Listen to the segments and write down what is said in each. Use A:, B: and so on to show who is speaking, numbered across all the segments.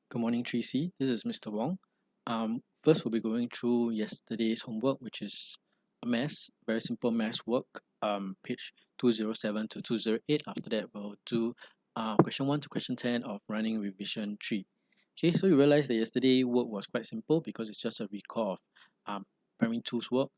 A: Good morning, Tracy. This is Mr. Wong. First, we'll be going through yesterday's homework, which is a math, very simple math work, page 207 to 208. After that, we'll do question 1 to question 10 of running revision 3. Okay, so you realize that yesterday work was quite simple because it's just a recall of primary tools work.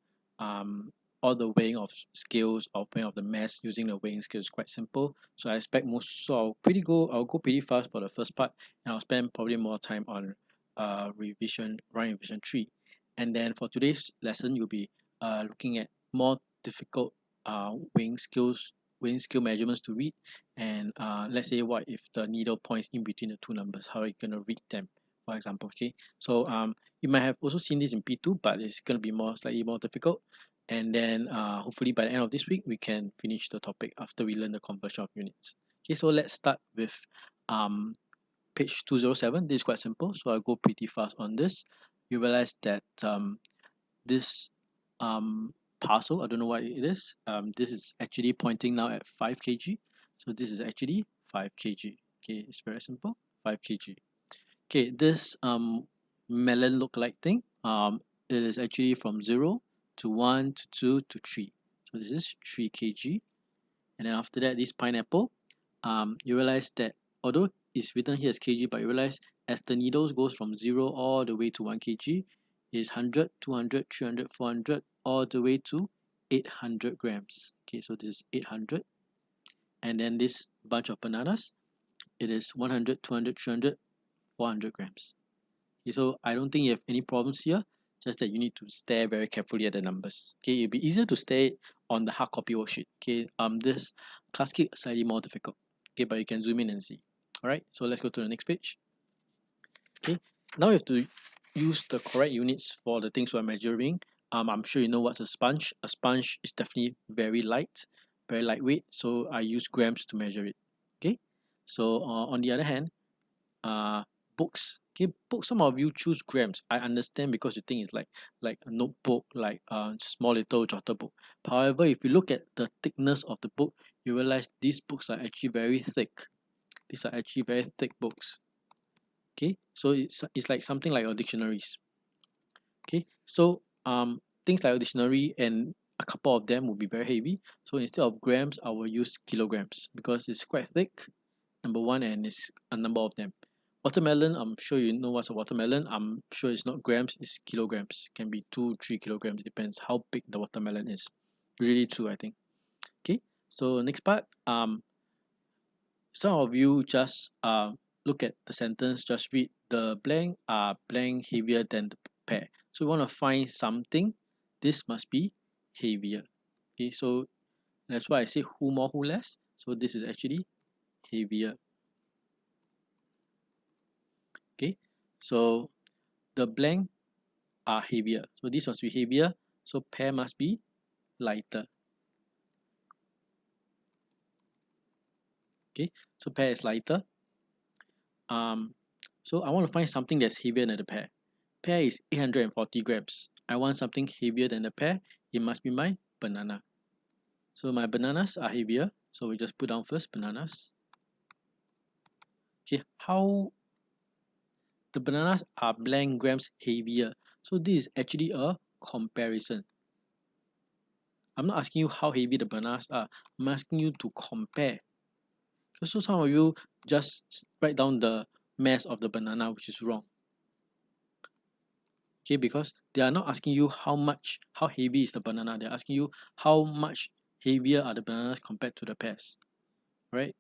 A: All the weighing of scales or weighing of the mass using the weighing scale is quite simple. So I expect I'll go pretty fast for the first part, and I'll spend probably more time on running revision 3. And then for today's lesson, you'll be looking at more difficult weighing scale measurements to read. And let's say what if the needle points in between the two numbers, how are you going to read them, for example. Okay, so you might have also seen this in P2, but it's going to be slightly more difficult. And then hopefully by the end of this week we can finish the topic after we learn the conversion of units. Okay, so let's start with um page 207. This is quite simple, so I'll go pretty fast on this. You realize that this parcel, I don't know what it is, this is actually pointing now at 5 kg, so this is actually 5 kg. Okay, it's very simple, 5 kg. Okay, this melon look-like thing, it is actually from 0 to 1 to 2 to 3, so this is 3 kg. And then after that, this pineapple, you realize that although it's written here as kg, but you realize as the needles goes from 0 all the way to 1 kg is 100, 200, 300, 400 all the way to 800 grams. Okay, so this is 800. And then this bunch of bananas, it is 100, 200, 300, 400 grams. Okay, so I don't think you have any problems here, just that you need to stare very carefully at the numbers. Okay, it'll be easier to stare on the hard copy worksheet. Okay, this class kit is slightly more difficult. Okay, but you can zoom in and see. Alright, so let's go to the next page. Okay, now you have to use the correct units for the things we're measuring. I'm sure you know what's a sponge. A sponge is definitely very light, very lightweight, so I use grams to measure it. Okay, so on the other hand, uh books. Okay, books, some of you choose grams. I understand because you think it's like a notebook, like a small little jotter book. However, if you look at the thickness of the book, you realize these books are actually very thick. These are actually very thick books. Okay, so it's like something like your dictionaries. Okay, so things like a dictionary and a couple of them will be very heavy, so instead of grams I will use kilograms because it's quite thick, number one, and it's a number of them. Watermelon, I'm sure you know what's a watermelon. I'm sure it's not grams, it's kilograms. Can be 2-3 kilograms, depends how big the watermelon is. Usually 2, I think. Okay, so next part, some of you just look at the sentence, just read the blank are blank heavier than the pair. So we want to find something, this must be heavier. Okay, so that's why I say who more who less, so this is actually heavier. Okay, so the blank are heavier, so this must be heavier, so pair must be lighter. Okay, so pair is lighter. So I want to find something that's heavier than the pair. Pair is 840 grams. I want something heavier than the pair. It must be my banana. So my bananas are heavier, so we just put down first bananas. Okay, how the bananas are blank grams heavier, so this is actually a comparison. I'm not asking you how heavy the bananas are, I'm asking you to compare. So some of you just write down the mass of the banana, which is wrong. Okay, because they are not asking you how heavy is the banana, they're asking you how much heavier are the bananas compared to the pears, right?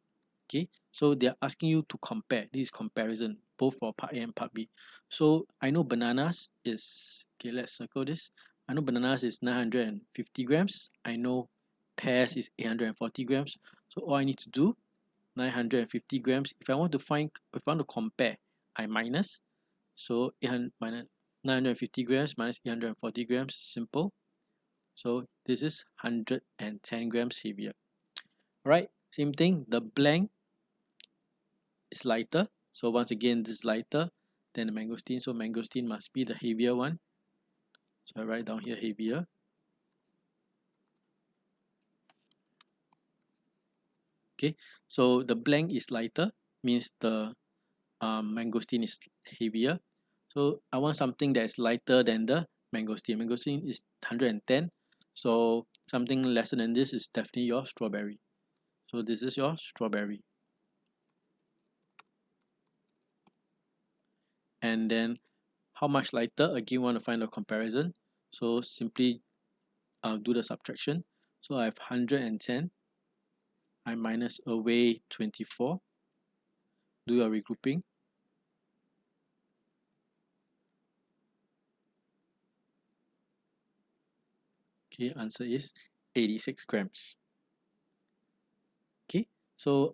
A: Okay, so they're asking you to compare. This is comparison, both for part A and part B. So I know bananas is, okay, let's circle this. I know bananas is 950 grams. I know pears is 840 grams. So all I need to do, 950 grams. If I want to compare, I minus. So 800 minus 950 grams minus 840 grams, simple. So this is 110 grams heavier. Right, same thing, the blank is lighter. So once again, this is lighter than the mangosteen. So mangosteen must be the heavier one. So I write down here heavier. Okay, so the blank is lighter, means the mangosteen is heavier. So I want something that is lighter than the mangosteen. Mangosteen is 110. So something lesser than this is definitely your strawberry. So this is your strawberry. And then how much lighter? Again, want to find a comparison. So simply do the subtraction. So I have 110. I minus away 24. Do your regrouping. Okay, answer is 86 grams. Okay, so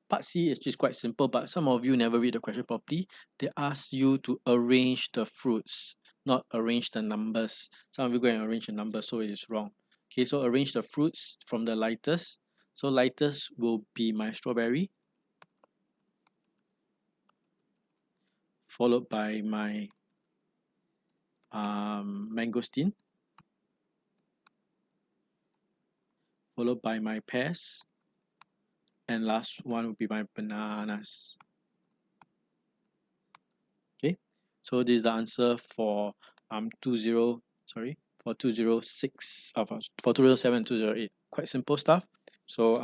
A: part C is just quite simple, but some of you never read the question properly. They ask you to arrange the fruits, not arrange the numbers. Some of you go and arrange the numbers, so it is wrong. Okay, so arrange the fruits from the lightest. So lightest will be my strawberry, followed by my mangosteen, followed by my pears, and last one will be my bananas. Okay, so this is the answer for 206 for 207 and 208. Quite simple stuff. So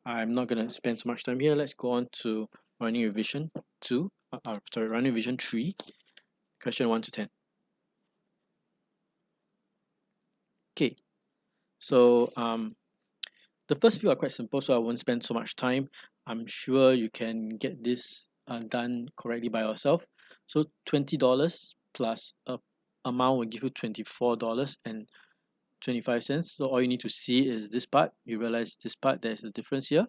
A: I'm not gonna spend so much time here. Let's go on to running revision 2 running revision 3, question 1 to 10. Okay, so the first few are quite simple, so I won't spend so much time. I'm sure you can get this done correctly by yourself. So $20 plus a amount will give you $24.25. So all you need to see is this part. You realize this part, there's a difference here.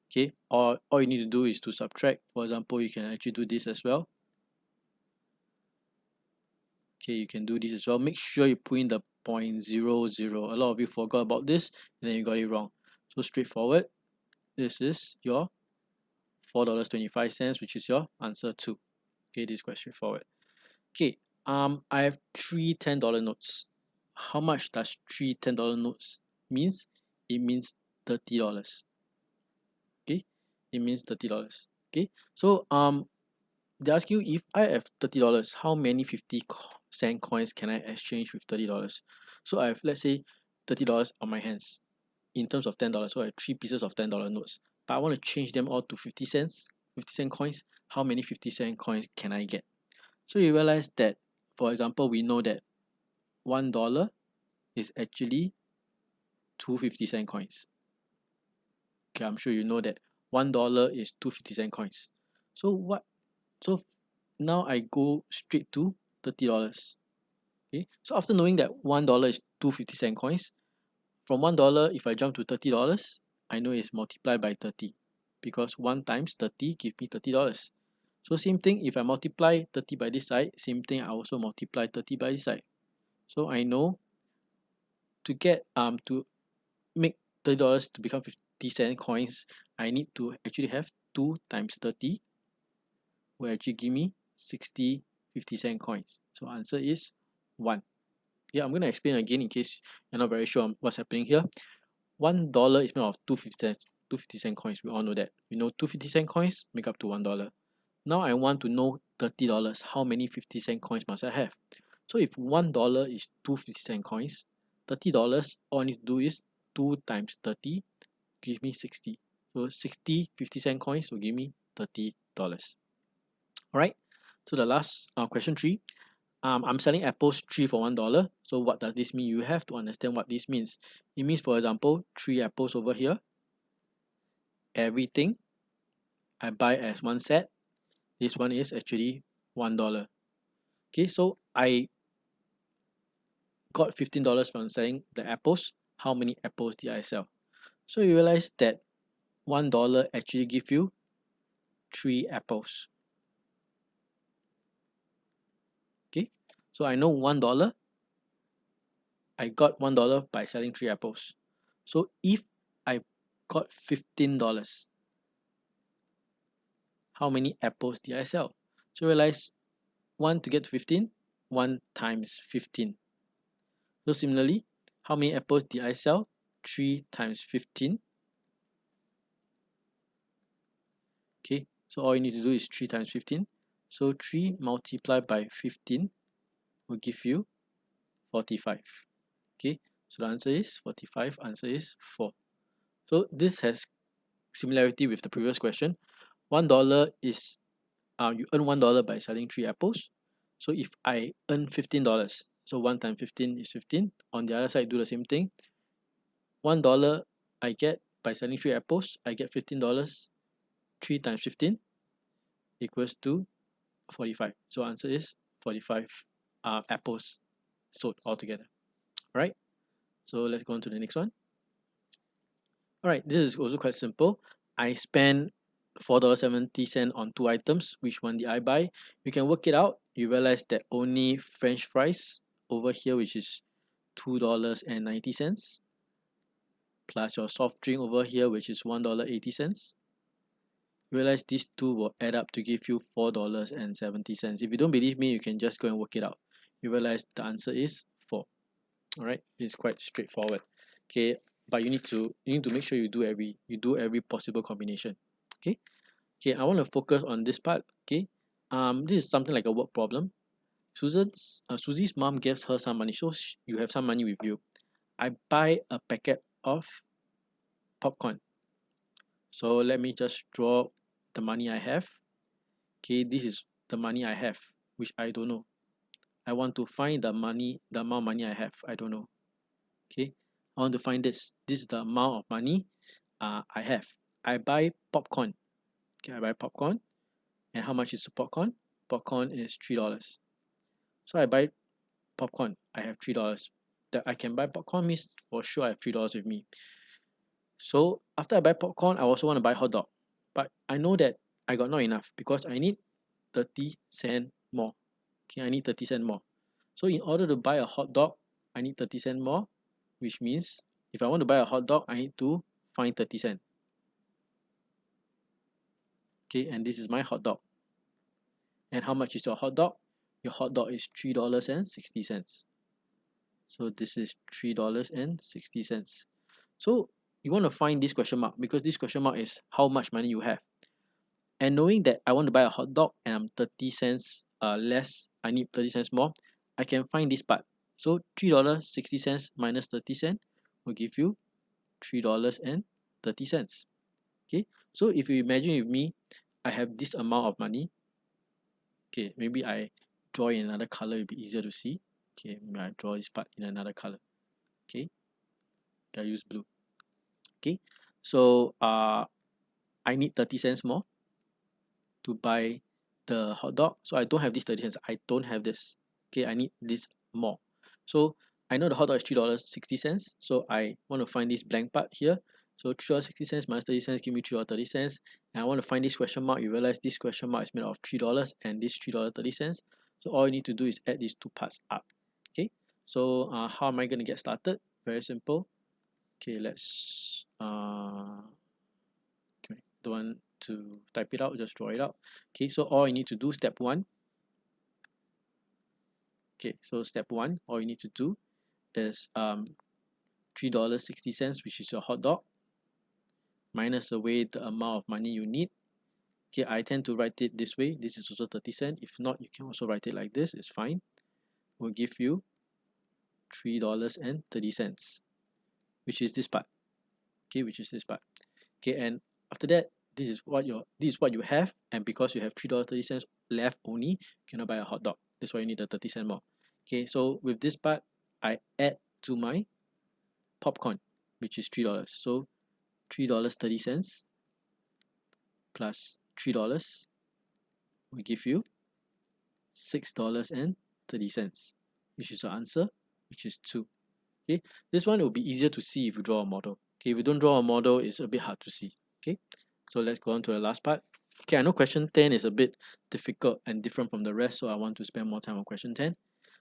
A: Okay, or all you need to do is to subtract. For example, you can actually do this as well. Okay, you can do this as well. Make sure you put in the 0.00. A lot of you forgot about this and then you got it wrong. So straightforward. This is your $4.25, which is your answer 2. Okay, this is quite straightforward. Okay, I have three $10 notes. How much does three $10 notes means? It means $30. Okay, it means $30. Okay, so they ask you, if I have $30, how many 50-cent coins can I exchange with $30? So I have, let's say, $30 on my hands in terms of $10. So I have three pieces of $10 notes, but I want to change them all to 50 cents, 50-cent coins. How many 50-cent coins can I get? So you realize that, for example, we know that $1 is actually two 50-cent coins. Okay, I'm sure you know that $1 is two 50-cent coins. So what? So now I go straight to $30. Okay, so after knowing that $1 is two 50-cent coins, from $1, if I jump to $30, I know it's multiplied by 30, because 1 times 30 gives me $30. So same thing, if I multiply 30 by this side, same thing, I also multiply 30 by this side. So I know to make $30 to become 50-cent coins, I need to actually have 2 times 30, will actually give me 60 50-cent coins. So answer is 1. Yeah, I'm going to explain again in case you're not very sure on what's happening here. $1 is made of two 50-cent coins. We all know that. We know two 50-cent coins make up to $1. Now I want to know $30. How many 50-cent coins must I have? So if $1 is two 50-cent coins, $30, all I need to do is 2 times 30, give me 60. So 60 50-cent coins will give me $30. Alright, so the last question 3. I'm selling apples 3 for $1. So what does this mean? You have to understand what this means. It means, for example, 3 apples over here. Everything I buy as one set. This one is actually $1. Okay, so I got $15 from selling the apples. How many apples did I sell? So you realize that $1 actually give you 3 apples. Okay, so I know $1. I got $1 by selling 3 apples. So if I got $15, how many apples did I sell? So realize 1 to get to 15, 1 times 15. So similarly, how many apples did I sell? 3 times 15. Okay, So all you need to do is 3 times 15. So 3 multiplied by 15 will give you 45. Okay, so the answer is 45, answer is 4. So this has similarity with the previous question. $1 is you earn $1 by selling 3 apples. So if I earn $15, so 1 times 15 is 15. On the other side, do the same thing. $1 I get by selling 3 apples, I get $15. 3 times 15 equals to 45. So answer is 45 apples sold altogether. All right. So let's go on to the next one. All right, this is also quite simple. I spent $4.70 on 2 items. Which one did I buy? You can work it out. You realize that only French fries over here, which is $2.90, plus your soft drink over here, which is $1.80. You realize these two will add up to give you $4.70. If you don't believe me, you can just go and work it out. You realize the answer is 4. All right, it's quite straightforward. Okay, but you need to make sure you do every possible combination. Okay. Okay, I want to focus on this part. Okay, this is something like a work problem. Susie's mom gives her some money, so you have some money with you. I buy a packet of popcorn. So let me just draw the money I have. Okay, this is the money I have, which I don't know. I want to find the amount of money I have. I don't know. Okay, I want to find this. This is the amount of money I have. I buy popcorn. Okay, I buy popcorn. And how much is the popcorn? Popcorn is $3. So I buy popcorn. I have $3. That I can buy popcorn means for sure I have $3 with me. So after I buy popcorn, I also want to buy hot dog. But I know that I got not enough because I need 30 cents more. Okay, I need 30 cents more. So in order to buy a hot dog, I need 30 cents more, which means if I want to buy a hot dog, I need to find 30 cents. Okay, and this is my hot dog. And how much is your hot dog? Your hot dog is $3.60. So this is $3.60. So you want to find this question mark because this question mark is how much money you have. And knowing that I want to buy a hot dog and I'm 30 cents less, I need 30 cents more, I can find this part. So $3.60 minus 30 cents will give you $3.30. Okay, so if you imagine with me, I have this amount of money. Okay, maybe I draw in another color, it'll be easier to see. Okay, maybe I draw this part in another color. Okay, I use blue. Okay, so I need 30 cents more to buy the hot dog. So I don't have this 30 cents. I don't have this. Okay, I need this more. So I know the hot dog is $3.60. So I want to find this blank part here. So $3.60 minus 30 cents give me $3.30. And I want to find this question mark. You realize this question mark is made of $3 and this $3.30. So all you need to do is add these two parts up. Okay, so how am I going to get started? Very simple. Okay, let's okay, don't want to type it out, just draw it out. Okay, so all you need to do, step 1. Okay, so step 1, all you need to do is $3.60, which is your hot dog, minus away the amount of money you need. Okay, I tend to write it this way. This is also 30 cents. If not, you can also write it like this. It's fine. Will give you $3.30, which is this part. Okay, which is this part. Okay, and after that, this is what you have, and because you have $3.30 left only, you cannot buy a hot dog. That's why you need the 30 cents more. Okay, so with this part, I add to my popcorn, which is $3. So $3.30 plus $3 will give you $6.30, which is your answer, which is 2. Okay, this one will be easier to see if you draw a model. Okay, if you don't draw a model, it's a bit hard to see. Okay, so let's go on to the last part. Okay, I know question 10 is a bit difficult and different from the rest, so I want to spend more time on question 10.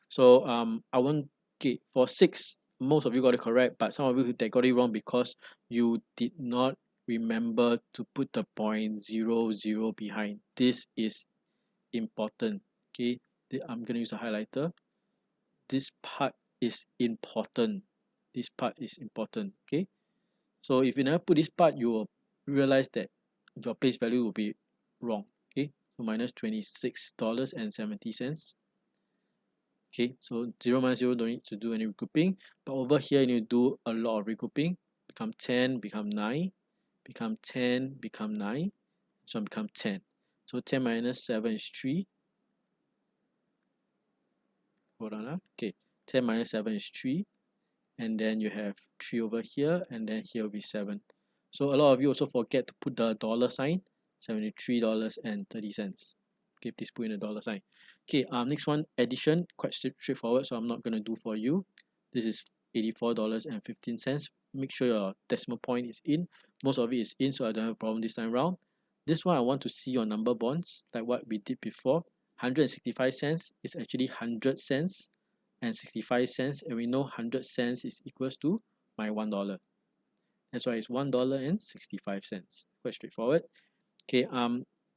A: So I want, okay, for 6, most of you got it correct, but some of you that got it wrong because you did not remember to put the point 0, 0 behind. This is important. Okay, I'm gonna use a highlighter. This part is important. This part is important. Okay, so if you never put this part, you will realize that your place value will be wrong. Okay, so minus $26.70. Okay, so 0 minus 0 don't need to do any regrouping, but over here you need to do a lot of regrouping. Become 10, become 9, become 10, become 9, so become 10. So 10 minus 7 is 3. Hold on. Okay, 10 minus 7 is 3, and then you have 3 over here, and then here will be 7. So a lot of you also forget to put the dollar sign, $73.30. Okay, please put in a dollar sign. Okay, next one, addition, quite straightforward, so I'm not going to do for you. This is $84.15. Make sure your decimal point is in. Most of it is in, so I don't have a problem this time around. This one I want to see your number bonds, like what we did before. 165 cents is actually 100 cents and 65 cents, and we know 100 cents is equals to my $1. That's why it's $1.65. Quite straightforward. Okay,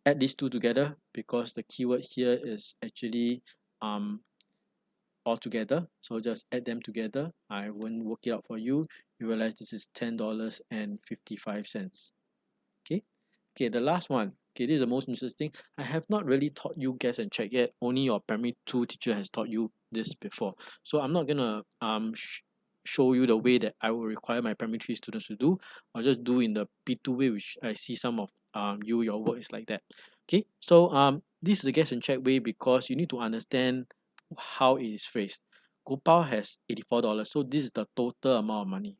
A: add these two together because the keyword here is actually all together. So just add them together. I won't work it out for you. You realize this is $10.55. Okay. Okay, the last one. Okay, this is the most interesting. I have not really taught you guess and check yet. Only your primary 2 teacher has taught you this before. So I'm not gonna show you the way that I will require my primary 3 students to do. I'll just do in the P2 way, which I see some of your work is like that. Okay, so this is a guess and check way because you need to understand how it is phrased. Gopal has $84, so this is the total amount of money.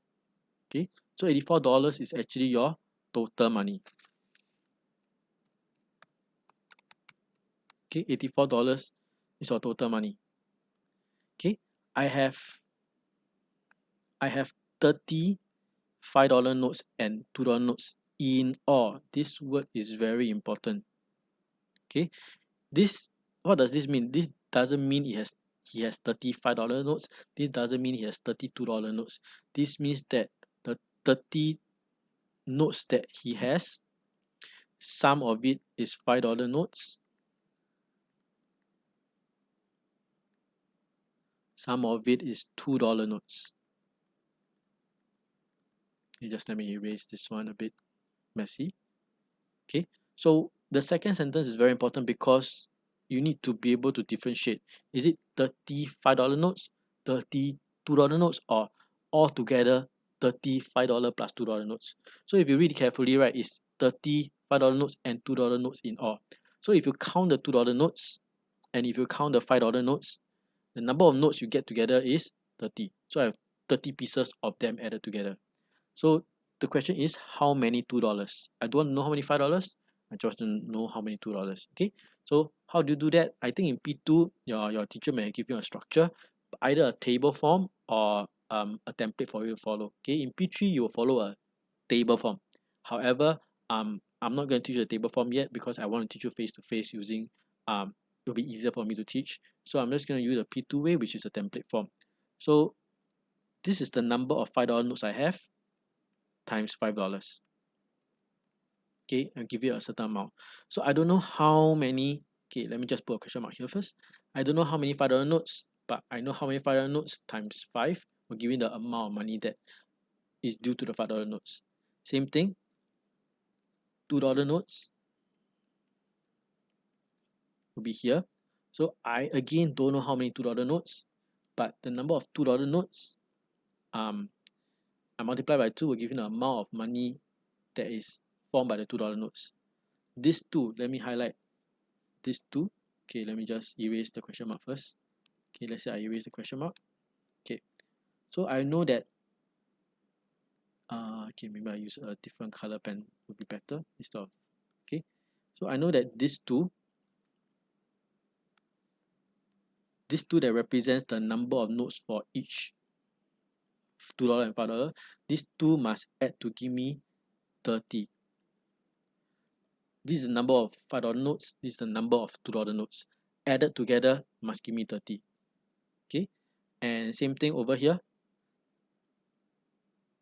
A: Okay, so $84 is actually your total money. Okay, $84 is your total money. Okay, I have 30 $5 notes and $2 notes in all. This word is very important. Okay, this, what does this mean? This doesn't mean he has 30 $5 notes. This doesn't mean he has 30 $2 notes. This means that the 30 notes that he has, some of it is $5 notes, some of it is $2 notes. Okay, just let me erase this one a bit messy. Okay, so the second sentence is very important because you need to be able to differentiate. Is it 30 $5 notes, 30 $2 notes, or altogether 30 $5 plus $2 notes? So if you read carefully, right, it's 30 $5 notes and $2 notes in all. So if you count the $2 notes and if you count the $5 notes, the number of notes you get together is 30. So I have 30 pieces of them added together. So the question is, how many $2? I don't know how many $5. I just don't know how many $2. Okay. So how do you do that? I think in P2, your teacher may give you a structure, either a table form or a template for you to follow. Okay. In P3, you will follow a table form. However, I'm not going to teach you a table form yet because I want to teach you face to face using it'll be easier for me to teach. So I'm just going to use a P2 way, which is a template form. So this is the number of $5 notes I have times $5. Okay, I'll give you a certain amount. So I don't know how many. Okay, let me just put a question mark here first. I don't know how many $5 notes, but I know how many $5 notes times 5 will give me the amount of money that is due to the $5 notes. Same thing, $2 notes will be here. So I again don't know how many $2 notes, but the number of $2 notes, I multiply by 2 will give you the amount of money that is formed by the $2 notes. This two, let me highlight this two. Okay, let me just erase the question mark first. Okay, let's say I erase the question mark. Okay, so I know that okay, maybe I use a different color pen would be better instead of, okay, so I know that this two that represents the number of notes for each $2 and $5, these two must add to give me 30. This is the number of $5 notes, this is the number of $2 notes, added together must give me 30. Okay, and same thing over here.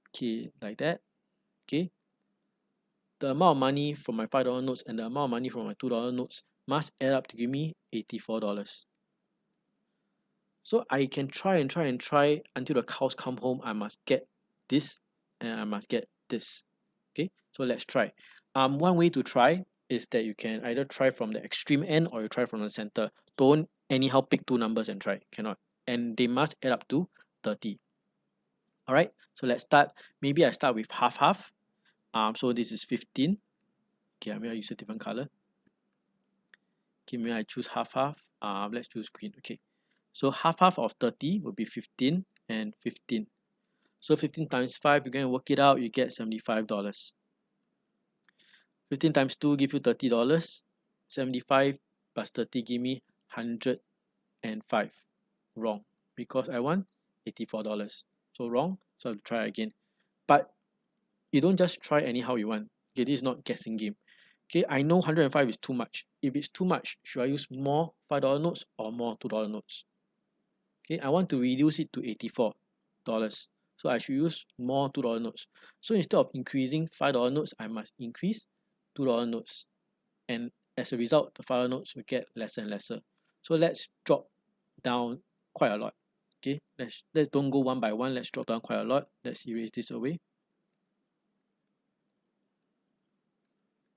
A: Okay, like that. Okay, the amount of money from my $5 notes and the amount of money from my $2 notes must add up to give me $84. So I can try and try and try until the cows come home. I must get this and I must get this. Okay, so let's try. One way to try is that you can either try from the extreme end or you try from the center. Don't anyhow pick two numbers and try. Cannot. And they must add up to 30. All right. So let's start. Maybe I start with half half. So this is 15. Okay, I mean I use a different color. Okay, maybe I choose half half. Let's choose green. Okay. So half half of 30 will be 15 and 15. So 15 times 5, you're going to work it out, you get $75. 15 times 2 give you $30. 75 plus 30 give me 105. Wrong, because I want $84. So wrong, so I'll try again. But you don't just try anyhow you want. Okay, this is not guessing game. Okay, I know 105 is too much. If it's too much, should I use more $5 notes or more $2 notes? Okay, I want to reduce it to $84. So I should use more $2 notes. So instead of increasing $5 notes, I must increase $2 notes. And as a result, the $5 notes will get lesser and lesser. So let's drop down quite a lot. Okay, let's don't go one by one. Let's drop down quite a lot. Let's erase this away.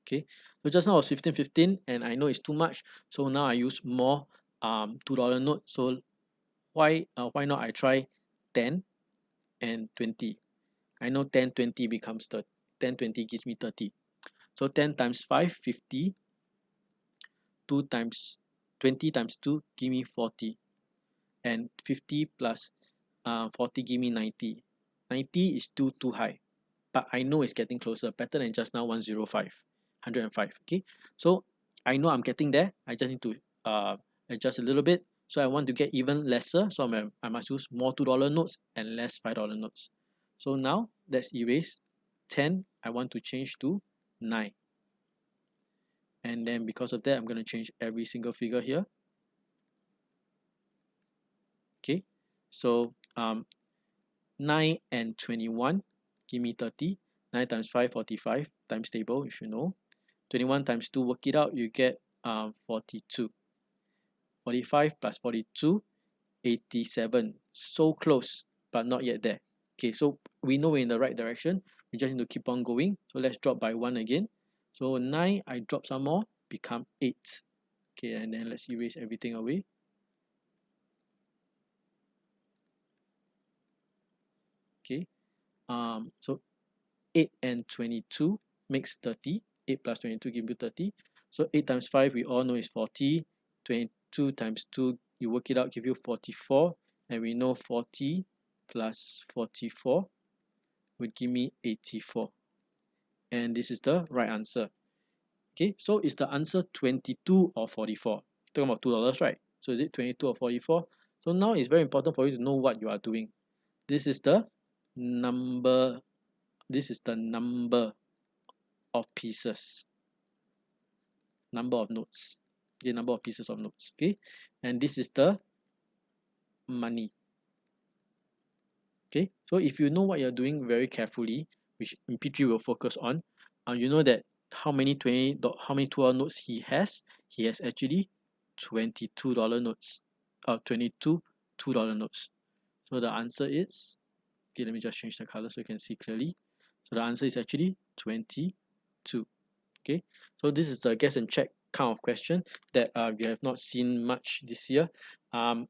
A: Okay, so just now it was 15 and I know it's too much, so now I use more $2 note. So why not I try 10 and 20. I know 10 20 becomes 30. 10 20 gives me 30. So 10 times 5 50. 2 times 20 times 2 give me 40, and 50 plus 40 give me 90. 90 is too high, but I know it's getting closer, better than just now 105. 105. Okay, so I know I'm getting there. I just need to adjust a little bit. So I want to get even lesser, so I must use more $2 notes and less $5 notes. So now let's erase 10. I want to change to 9, and then because of that I'm going to change every single figure here. Okay, so 9 and 21 give me 30. 9 times 5 45, times table, you should know. 21 times 2, work it out, you get 42. 45 plus 42, 87. So close, but not yet there. Okay, so we know we're in the right direction. We just need to keep on going. So let's drop by 1 again. So 9, I drop some more, become 8. Okay, and then let's erase everything away. Okay, so 8 and 22 makes 30. 8 plus 22 gives you 30. So 8 times 5 we all know is 40. 22 times 2, you work it out, give you 44. And we know 40 plus 44 would give me 84. And this is the right answer. Okay, so is the answer 22 or 44? Talking about $2, right? So is it 22 or 44? So now it's very important for you to know what you are doing. This is the number. This is the number of pieces. Number of notes. The number of pieces of notes. Okay, and this is the money. Okay, so if you know what you're doing very carefully, which in P3 will focus on, you know that how many $2 notes he has. He has actually $22 notes. 22 $2 notes. So the answer is, okay, let me just change the color so you can see clearly. So the answer is actually 22. Okay, so this is the guess and check kind of question that we have not seen much this year.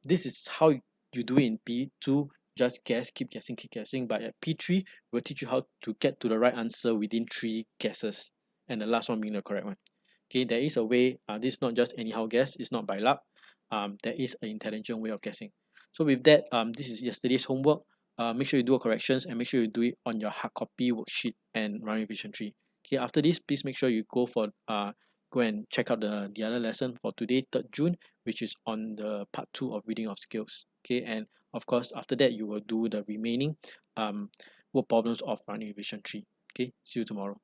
A: This is how you do it in P2. Just guess, keep guessing, but at P3 we'll teach you how to get to the right answer within 3 guesses, and the last one being the correct one. Okay, there is a way. This is not just anyhow guess, it's not by luck. There is an intelligent way of guessing. So with that, this is yesterday's homework. Make sure you do corrections and make sure you do it on your hard copy worksheet and running revision 3. Okay, after this, please make sure you go and check out the other lesson for today, 3rd June, which is on the part 2 of reading of skills. Okay, and of course after that you will do the remaining word problems of running revision 3. Okay, see you tomorrow.